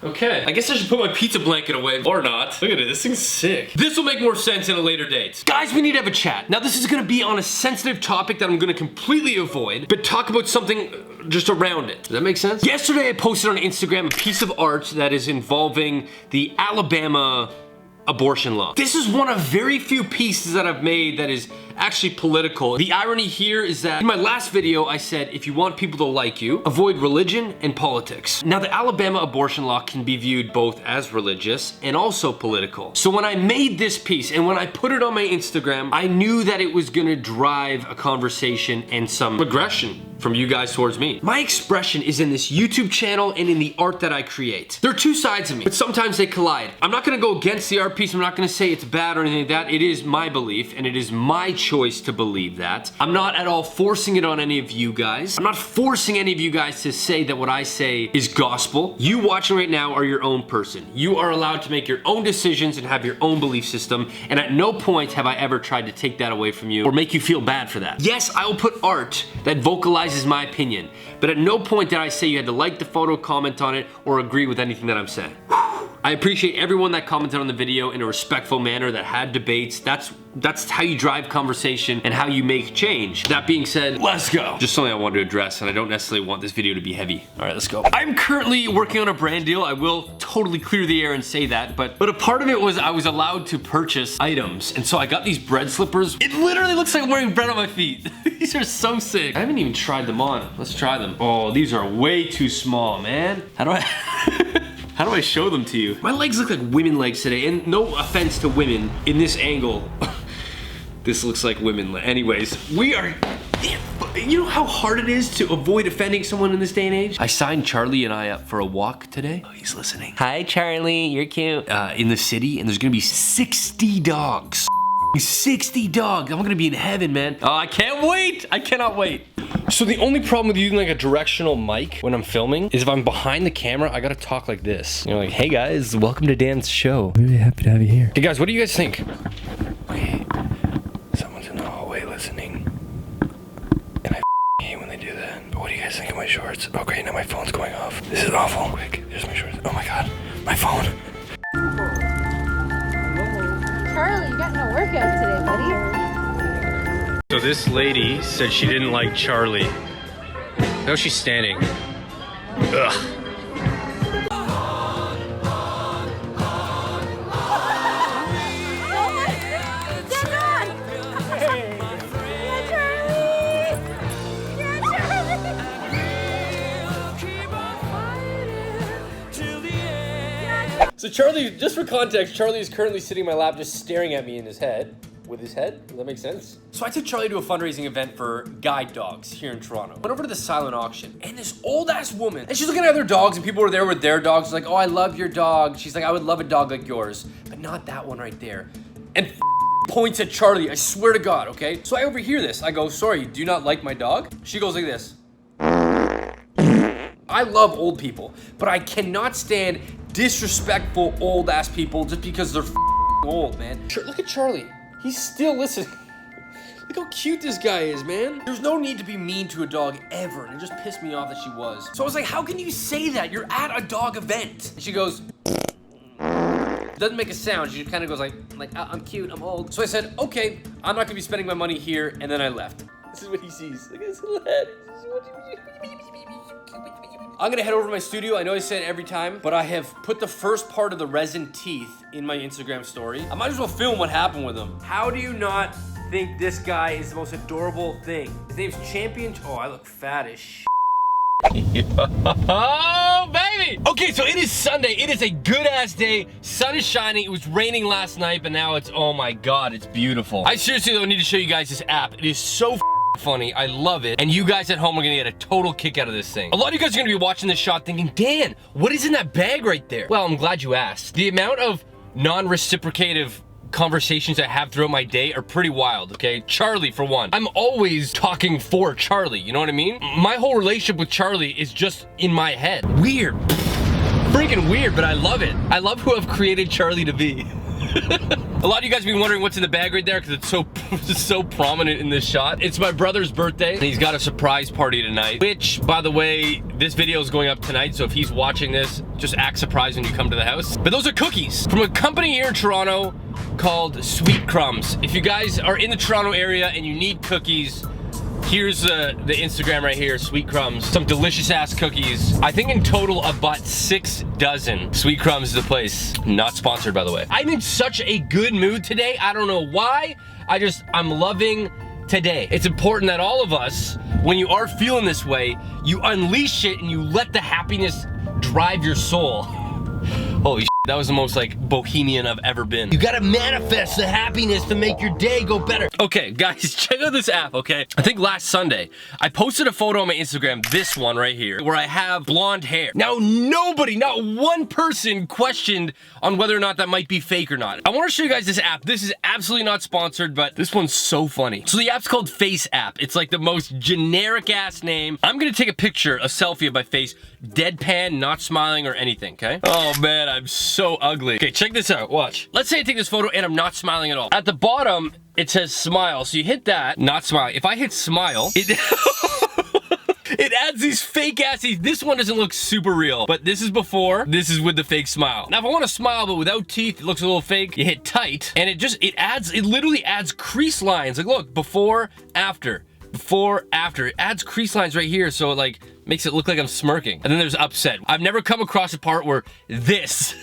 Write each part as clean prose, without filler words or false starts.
Okay, I guess I should put my pizza blanket away, or not. Look at it, this thing's sick. This will make more sense in a later date. Guys, we need to have a chat. Now, this is gonna be on a sensitive topic that I'm gonna completely avoid, but talk about something just around it. Does that make sense? Yesterday, I posted on Instagram a piece of art that is involving the Alabama abortion law. This is one of very few pieces that I've made that is actually political. The irony here is that in my last video, I said, if you want people to like you, avoid religion and politics. Now, the Alabama abortion law can be viewed both as religious and also political. So when I made this piece and when I put it on my Instagram, I knew that it was gonna drive a conversation and some aggression from you guys towards me. My expression is in this YouTube channel and in the art that I create. There are two sides of me, but sometimes they collide. I'm not gonna go against the art piece. I'm not gonna say it's bad or anything like that. It is my belief and it is my choice to believe that. I'm not at all forcing it on any of you guys. I'm not forcing any of you guys to say that what I say is gospel. You watching right now are your own person. You are allowed to make your own decisions and have your own belief system, and at no point have I ever tried to take that away from you or make you feel bad for that. Yes, I will put art that vocalizes my opinion, but at no point did I say you had to like the photo, comment on it, or agree with anything that I'm saying. I appreciate everyone that commented on the video in a respectful manner, that had debates. That's how you drive conversation and how you make change. That being said, let's go. Just something I wanted to address, and I don't necessarily want this video to be heavy. All right, let's go. I'm currently working on a brand deal. I will totally clear the air and say that, but a part of it was I was allowed to purchase items, and so I got these bread slippers. It literally looks like I'm wearing bread on my feet. These are so sick. I haven't even tried them on. Let's try them. Oh, these are way too small, man. How do I... How do I show them to you? My legs look like women legs today, and no offense to women in this angle. This looks like women. Anyways, we are... You know how hard it is to avoid offending someone in this day and age? I signed Charlie and I up for a walk today. Oh, he's listening. Hi, Charlie, you're cute. In the city, and there's gonna be 60 dogs. 60 dogs. I'm gonna be in heaven, man. Oh, I can't wait. I cannot wait. So the only problem with using like a directional mic when I'm filming is if I'm behind the camera, I gotta talk like this. You know, like, hey guys, welcome to Dan's show. I'm really happy to have you here. Hey guys, what do you guys think? Okay, someone's in the hallway listening. And I hate when they do that. But what do you guys think of my shorts? Okay, now my phone's going off. This is awful. Quick, here's my shorts. Oh my God, my phone. Charlie, you got no workout today, buddy. So this lady said she didn't like Charlie. Now she's standing. Ugh. So Charlie, just for context, Charlie is currently sitting in my lap just staring at me in his head. With his head? Does that make sense? So I took Charlie to a fundraising event for guide dogs here in Toronto. Went over to the silent auction, and this old ass woman, and she's looking at other dogs, and people were there with their dogs. She's like, oh, I love your dog. She's like, I would love a dog like yours, but not that one right there. And points at Charlie, I swear to God, okay? So I overhear this. I go, sorry, do you not like my dog? She goes like this. I love old people, but I cannot stand disrespectful old ass people just because they're old, man. Look at Charlie. He's still listening. Look how cute this guy is, man. There's no need to be mean to a dog ever, and it just pissed me off that she was. So I was like, how can you say that? You're at a dog event. And she goes, doesn't make a sound. She just kind of goes like, I'm cute, I'm old. So I said, okay, I'm not gonna be spending my money here, and then I left. This is what he sees. Look at his little head. I'm gonna head over to my studio. I know I say it every time, but I have put the first part of the resin teeth in my Instagram story. I might as well film what happened with him. How do you not think this guy is the most adorable thing? His name's Champion. Oh, I look fat as shit. Oh, baby! Okay, so it is Sunday. It is a good-ass day. Sun is shining. It was raining last night, but now it's, oh my God, it's beautiful. I seriously, though, need to show you guys this app. It is so funny. I love it. And you guys at home are gonna get a total kick out of this thing. A lot of you guys are gonna be watching this shot thinking, Dan, what is in that bag right there? Well, I'm glad you asked. The amount of non-reciprocative conversations I have throughout my day are pretty wild, okay? Charlie, for one. I'm always talking for Charlie, you know what I mean? My whole relationship with Charlie is just in my head. Weird. Freaking weird, but I love it. I love who I've created Charlie to be. A lot of you guys have been wondering what's in the bag right there because it's so prominent in this shot. It's my brother's birthday and he's got a surprise party tonight, which, by the way, this video is going up tonight, so if he's watching this, just act surprised when you come to the house. But those are cookies from a company here in Toronto called Sweet Crumbs. If you guys are in the Toronto area and you need cookies, here's the Instagram right here, Sweet Crumbs. Some delicious ass cookies. I think in total I bought 6 dozen. Sweet Crumbs is the place. Not sponsored, by the way. I'm in such a good mood today. I don't know why. I'm loving today. It's important that all of us, when you are feeling this way, you unleash it and you let the happiness drive your soul. Holy shit, that was the most like bohemian I've ever been. You gotta manifest the happiness to make your day go better. Okay, guys, check out this app, okay? I think last Sunday, I posted a photo on my Instagram, this one right here, where I have blonde hair. Now, nobody, not one person questioned on whether or not that might be fake or not. I wanna show you guys this app. This is absolutely not sponsored, but this one's so funny. So the app's called Face App. It's like the most generic ass name. I'm gonna take a picture, a selfie of my face, deadpan, not smiling or anything, okay? Oh man, I'm so ugly. Okay, check this out, watch. Let's say I take this photo and I'm not smiling at all. At the bottom, it says smile, so you hit that, not smiling. If I hit smile, it it adds these fake asses. This one doesn't look super real, but this is before, this is with the fake smile. Now, if I want to smile, but without teeth, it looks a little fake, you hit tight, and it literally adds crease lines. Like, look, before, after. Before, after. It adds crease lines right here, so it like makes it look like I'm smirking. And then there's upset. I've never come across a part where this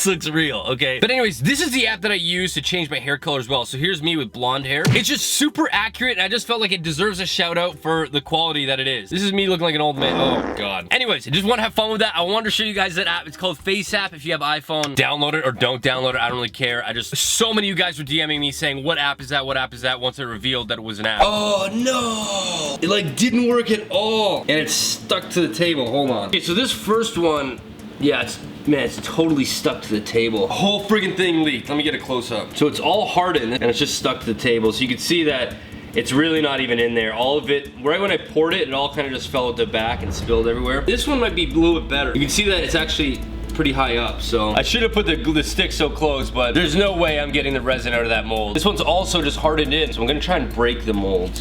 looks real, okay? But anyways, this is the app that I use to change my hair color as well. So here's me with blonde hair. It's just super accurate, and I just felt like it deserves a shout out for the quality that it is. This is me looking like an old man. Oh God. Anyways, I just want to have fun with that. I wanted to show you guys that app. It's called Face App. If you have iPhone, download it or don't download it. I don't really care. So many of you guys were DMing me saying, what app is that? What app is that? Once I revealed that it was an app. Oh no! It like didn't work at all. And it's stuck to the table. Hold on. Okay, so this first one, yeah, it's totally stuck to the table. The whole friggin' thing leaked. Let me get a close up. So it's all hardened and it's just stuck to the table. So you can see that it's really not even in there. All of it, right when I poured it, it all kind of just fell at the back and spilled everywhere. This one might be a little bit better. You can see that it's actually pretty high up, so I should have put the stick so close, but there's no way I'm getting the resin out of that mold. This one's also just hardened in, so I'm gonna try and break the mold.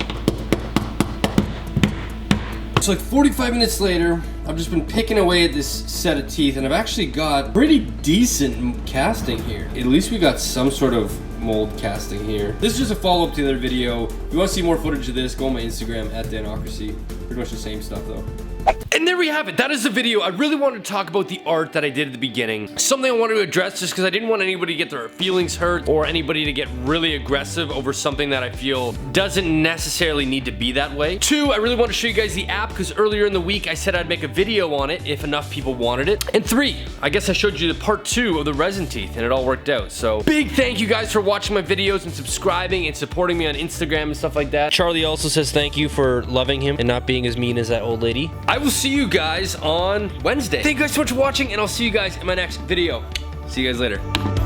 So like 45 minutes later, I've just been picking away at this set of teeth, and I've actually got pretty decent casting here. At least we got some sort of mold casting here. This is just a follow-up to the other video. If you want to see more footage of this, go on my Instagram at Danocracy. Pretty much the same stuff though. And there we have it. That is the video. I really wanted to talk about the art that I did at the beginning. Something I wanted to address just because I didn't want anybody to get their feelings hurt or anybody to get really aggressive over something that I feel doesn't necessarily need to be that way. 2, I really want to show you guys the app because earlier in the week I said I'd make a video on it if enough people wanted it. And 3, I guess I showed you the part 2 of the resin teeth and it all worked out. So big thank you guys for watching my videos and subscribing and supporting me on Instagram and stuff like that. Charlie also says thank you for loving him and not being as mean as that old lady. I will see you guys on Wednesday. Thank you guys so much for watching, and I'll see you guys in my next video. See you guys later.